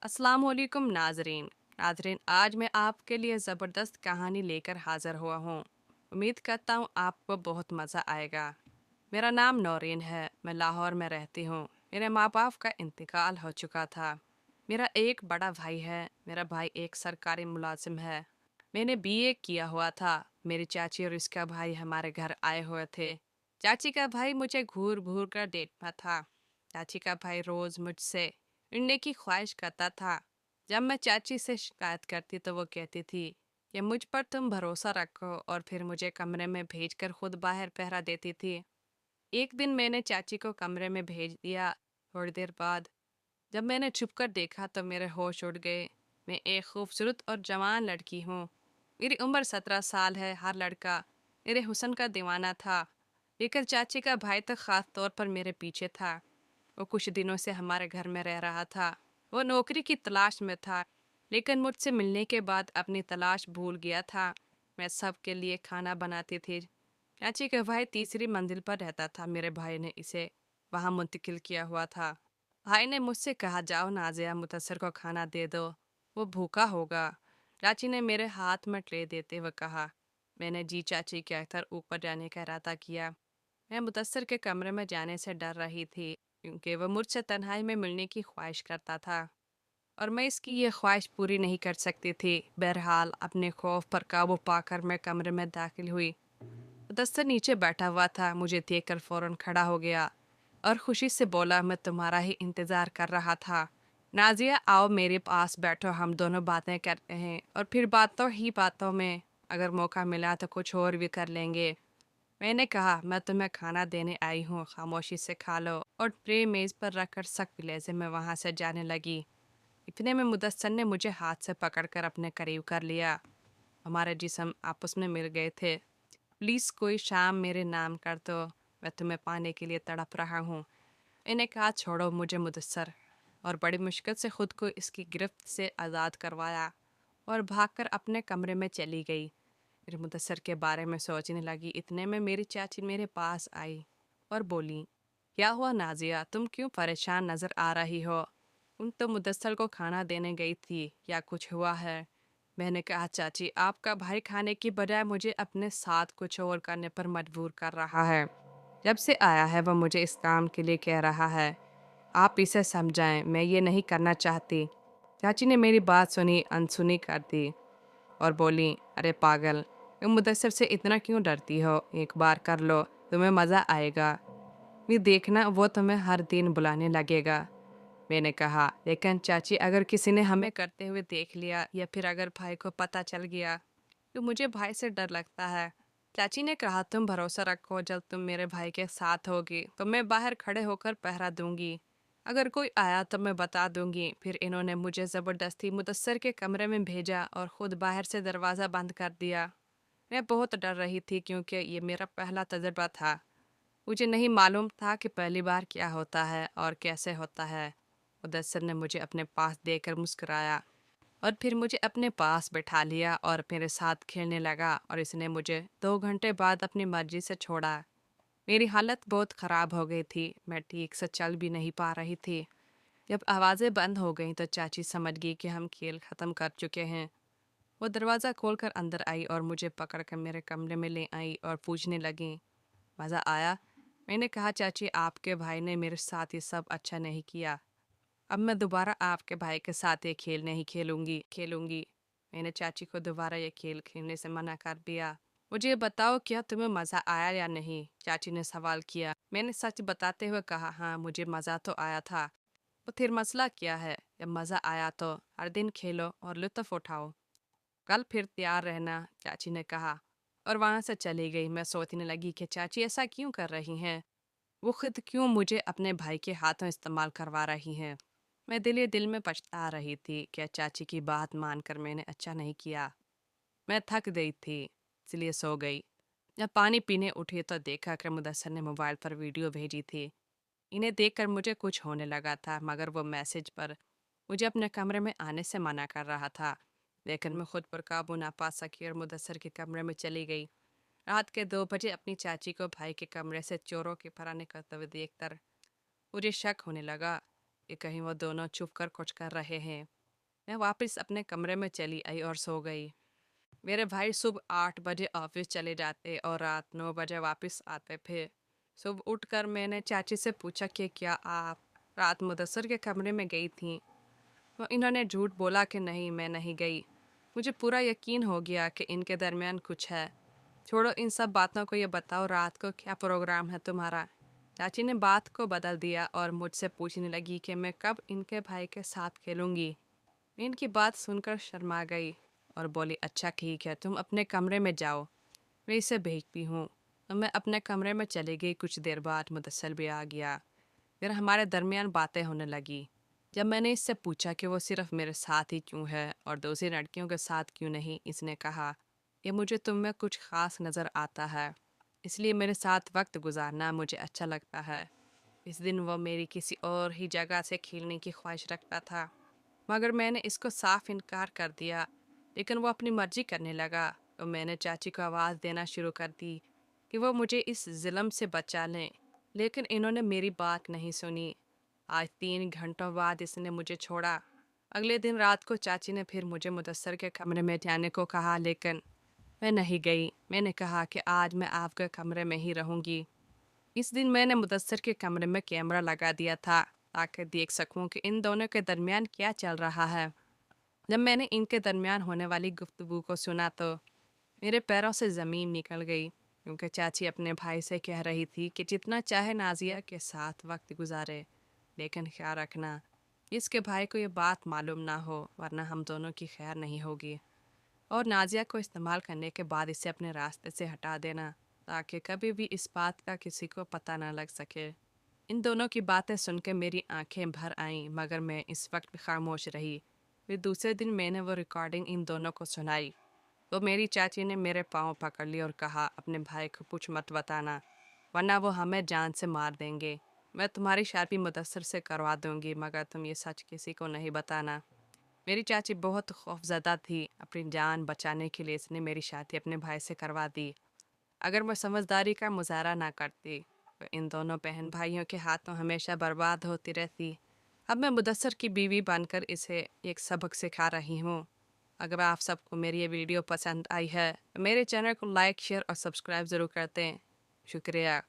अस्सलाम वालेकुम नाजरीन। आज मैं आपके लिए ज़बरदस्त कहानी लेकर हाज़िर हुआ हूँ। उम्मीद करता हूँ आपको बहुत मज़ा आएगा। मेरा नाम नौरीन है, मैं लाहौर में रहती हूँ। मेरे माँ बाप का इंतकाल हो चुका था। मेरा एक बड़ा भाई है, मेरा भाई एक सरकारी मुलाजिम है। मैंने बीए किया हुआ था। मेरी चाची और इसका भाई हमारे घर आए हुए थे। चाची का भाई मुझे घूर घूर कर देखता था। चाची का भाई रोज़ मुझसे मिलने की ख्वाहिश करता था। जब मैं चाची से शिकायत करती तो वो कहती थी कि मुझ पर तुम भरोसा रखो, और फिर मुझे कमरे में भेजकर खुद बाहर पहरा देती थी। एक दिन मैंने चाची को कमरे में भेज दिया। थोड़ी देर बाद जब मैंने छुपकर देखा तो मेरे होश उड़ गए। मैं एक खूबसूरत और जवान लड़की हूँ। मेरी उम्र 17 साल है। हर लड़का मेरे हुस्न का दीवाना था, लेकिन चाची का भाई तो ख़ास तौर पर मेरे पीछे था। वो कुछ दिनों से हमारे घर में रह रहा था। वो नौकरी की तलाश में था, लेकिन मुझसे मिलने के बाद अपनी तलाश भूल गया था। मैं सबके लिए खाना बनाती थी। चाची का भाई तीसरी मंजिल पर रहता था। मेरे भाई ने इसे वहां मुंतकिल किया हुआ था। भाई ने मुझसे कहा, जाओ नाजिया, मुदस्सर को खाना दे दो, वो भूखा होगा। चाची ने मेरे हाथ में ट्रे देते हुए कहा। मैंने जी चाची कहकर ऊपर जाने का इरादा किया। मैं मुदस्सर के कमरे में जाने से डर रही थी, क्योंकि वह मुझसे तन्हाई में मिलने की ख्वाहिश करता था और मैं इसकी ये ख्वाहिश पूरी नहीं कर सकती थी। बहरहाल अपने खौफ पर काबू पाकर मैं कमरे में दाखिल हुई। मुदस्सर नीचे बैठा हुआ था। मुझे देखकर फौरन खड़ा हो गया और खुशी से बोला, मैं तुम्हारा ही इंतज़ार कर रहा था। नाजिया, आओ मेरे पास बैठो, हम दोनों बातें करते हैं और फिर बातों ही बातों में अगर मौका मिला तो कुछ और भी कर लेंगे। मैंने कहा, मैं तुम्हें खाना देने आई हूँ, खामोशी से खा लो। और ट्रे मेज़ पर रखकर सख्त लहजे में वहाँ से जाने लगी। इतने में मुदस्सर ने मुझे हाथ से पकड़कर अपने करीब कर लिया। हमारे जिस्म आपस में मिल गए थे। प्लीज़ कोई शाम मेरे नाम कर दो, मैं तुम्हें पाने के लिए तड़प रहा हूँ। मैंने कहा, छोड़ो मुझे मुदस्सर, और बड़ी मुश्किल से खुद को इसकी गिरफ्त से आज़ाद करवाया और भागकर अपने कमरे में चली गई। फिर मुदस्सर के बारे में सोचने लगी। इतने में मेरी चाची मेरे पास आई और बोली, क्या हुआ नाजिया, तुम क्यों परेशान नज़र आ रही हो? तुम तो मुदस्सर को खाना देने गई थी, क्या कुछ हुआ है? मैंने कहा, चाची, आपका भाई खाने की बजाय मुझे अपने साथ कुछ और करने पर मजबूर कर रहा है। जब से आया है वह मुझे इस काम के लिए कह रहा है। आप इसे समझाएं, मैं ये नहीं करना चाहती। चाची ने मेरी बात सुनी, अनसुनी कर दी और बोली, अरे पागल, तुम मुदस्सर से इतना क्यों डरती हो? एक बार कर लो, तुम्हें मज़ा आएगा। ये देखना, वो तुम्हें हर दिन बुलाने लगेगा। मैंने कहा, लेकिन चाची, अगर किसी ने हमें करते हुए देख लिया या फिर अगर भाई को पता चल गया तो मुझे भाई से डर लगता है। चाची ने कहा, तुम भरोसा रखो, जब तुम मेरे भाई के साथ होगी तो मैं बाहर खड़े होकर पहरा दूंगी। अगर कोई आया तो मैं बता दूंगी। फिर इन्होंने मुझे ज़बरदस्ती मुदस्सर के कमरे में भेजा और ख़ुद बाहर से दरवाज़ा बंद कर दिया। मैं बहुत डर रही थी, क्योंकि ये मेरा पहला तजुर्बा था। मुझे नहीं मालूम था कि पहली बार क्या होता है और कैसे होता है। मुदस्सर ने मुझे अपने पास देकर मुस्कुराया और फिर मुझे अपने पास बैठा लिया और मेरे साथ खेलने लगा, और इसने मुझे 2 घंटे बाद अपनी मर्जी से छोड़ा। मेरी हालत बहुत ख़राब हो गई थी। मैं ठीक से चल भी नहीं पा रही थी। जब आवाज़ें बंद हो गईं तो चाची समझ गई कि हम खेल ख़त्म कर चुके हैं। वो दरवाज़ा खोलकर अंदर आई और मुझे पकड़कर मेरे कमरे में ले आई और पूछने लगी, मज़ा आया? मैंने कहा, चाची, आपके भाई ने मेरे साथ ये सब अच्छा नहीं किया। अब मैं दोबारा आपके भाई के साथ ये खेल नहीं खेलूंगी। मैंने चाची को दोबारा ये खेल खेलने से मना कर दिया। मुझे ये बताओ, क्या तुम्हें मज़ा आया या नहीं? चाची ने सवाल किया। मैंने सच बताते हुए कहा, हाँ, मुझे मज़ा तो आया था। तो फिर मसला क्या है? जब मज़ा आया तो हर दिन खेलो और लुत्फ़ उठाओ। कल फिर तैयार रहना, चाची ने कहा और वहाँ से चली गई। मैं सोचने लगी कि चाची ऐसा क्यों कर रही हैं? वो खुद क्यों मुझे अपने भाई के हाथों इस्तेमाल करवा रही हैं? मैं दिल ही दिल में पछता रही थी कि चाची की बात मानकर मैंने अच्छा नहीं किया। मैं थक गई थी, इसलिए सो गई। जब पानी पीने उठी तो देखा कि मुदस्सर ने मोबाइल पर वीडियो भेजी थी। इन्हें देखकर मुझे कुछ होने लगा था, मगर वो मैसेज पर मुझे अपने कमरे में आने से मना कर रहा था। लेकिन मैं खुद पर काबू ना पा सकी और मुदस्सर के कमरे में चली गई। रात के 2 बजे अपनी चाची को भाई के कमरे से चोरों की तरह निकलते हुए देखकर मुझे शक होने लगा। कि कहीं वो दोनों छुप कर कुछ कर रहे हैं। मैं वापस अपने कमरे में चली आई और सो गई। मेरे भाई सुबह 8 बजे ऑफिस चले जाते और रात 9 बजे वापस आते थे। सुबह उठकर मैंने चाची से पूछा कि क्या आप रात मुदस्सर के कमरे में गई थीं। तो इन्होंने झूठ बोला कि नहीं, मैं नहीं गई। मुझे पूरा यकीन हो गया कि इनके दरमियान कुछ है। छोड़ो इन सब बातों को, ये बताओ रात को क्या प्रोग्राम है तुम्हारा। चाची ने बात को बदल दिया और मुझसे पूछने लगी कि मैं कब इनके भाई के साथ खेलूंगी। मैं इनकी बात सुनकर शर्मा गई और बोली, अच्छा ठीक है, तुम अपने कमरे में जाओ, मैं इसे भेजती हूँ। तो मैं अपने कमरे में चली गई। कुछ देर बाद मुदस्सिर भी आ गया। फिर हमारे दरमियान बातें होने लगी। जब मैंने इससे पूछा कि वो सिर्फ मेरे साथ ही क्यों है और दूसरी लड़कियों के साथ क्यों नहीं, इसने कहा, ये मुझे तुम में कुछ ख़ास नज़र आता है, इसलिए मेरे साथ वक्त गुजारना मुझे अच्छा लगता है। इस दिन वो मेरी किसी और ही जगह से खेलने की ख्वाहिश रखता था, मगर मैंने इसको साफ इनकार कर दिया। लेकिन वो अपनी मर्जी करने लगा तो मैंने चाची को आवाज़ देना शुरू कर दी कि वो मुझे इस ज़ुल्म से बचा लें। लेकिन इन्होंने मेरी बात नहीं सुनी। आज 3 घंटों बाद इसने मुझे छोड़ा। अगले दिन रात को चाची ने फिर मुझे मुदस्सर के कमरे में जाने को कहा, लेकिन मैं नहीं गई। मैंने कहा कि आज मैं आपके कमरे में ही रहूंगी। इस दिन मैंने मुदस्सर के कमरे में कैमरा लगा दिया था ताकि देख सकूं कि इन दोनों के दरमियान क्या चल रहा है। जब मैंने इनके दरमियान होने वाली गुफ्तगू को सुना तो मेरे पैरों से ज़मीन निकल गई, क्योंकि चाची अपने भाई से कह रही थी कि जितना चाहे नाजिया के साथ वक्त गुजारे, लेकिन ख्याल रखना इसके भाई को ये बात मालूम ना हो, वरना हम दोनों की खैर नहीं होगी। और नाजिया को इस्तेमाल करने के बाद इसे अपने रास्ते से हटा देना, ताकि कभी भी इस बात का किसी को पता ना लग सके। इन दोनों की बातें सुनकर मेरी आंखें भर आईं, मगर मैं इस वक्त भी खामोश रही। फिर दूसरे दिन मैंने वो रिकॉर्डिंग इन दोनों को सुनाई तो मेरी चाची ने मेरे पाँव पकड़ लिए और कहा, अपने भाई को कुछ मत बताना, वरना वो हमें जान से मार देंगे। मैं तुम्हारी शादी मुदस्सर से करवा दूंगी, मगर तुम ये सच किसी को नहीं बताना। मेरी चाची बहुत खौफजदा थी। अपनी जान बचाने के लिए इसने मेरी शादी अपने भाई से करवा दी। अगर मैं समझदारी का मुजाहरा ना करती तो इन दोनों बहन भाइयों के हाथों हमेशा बर्बाद होती रहती। अब मैं मुदस्सर की बीवी बनकर इसे एक सबक सिखा रही हूँ। अगर आप सबको मेरी ये वीडियो पसंद आई है तो मेरे चैनल को लाइक, शेयर और सब्सक्राइब ज़रूर करते हैं। शुक्रिया।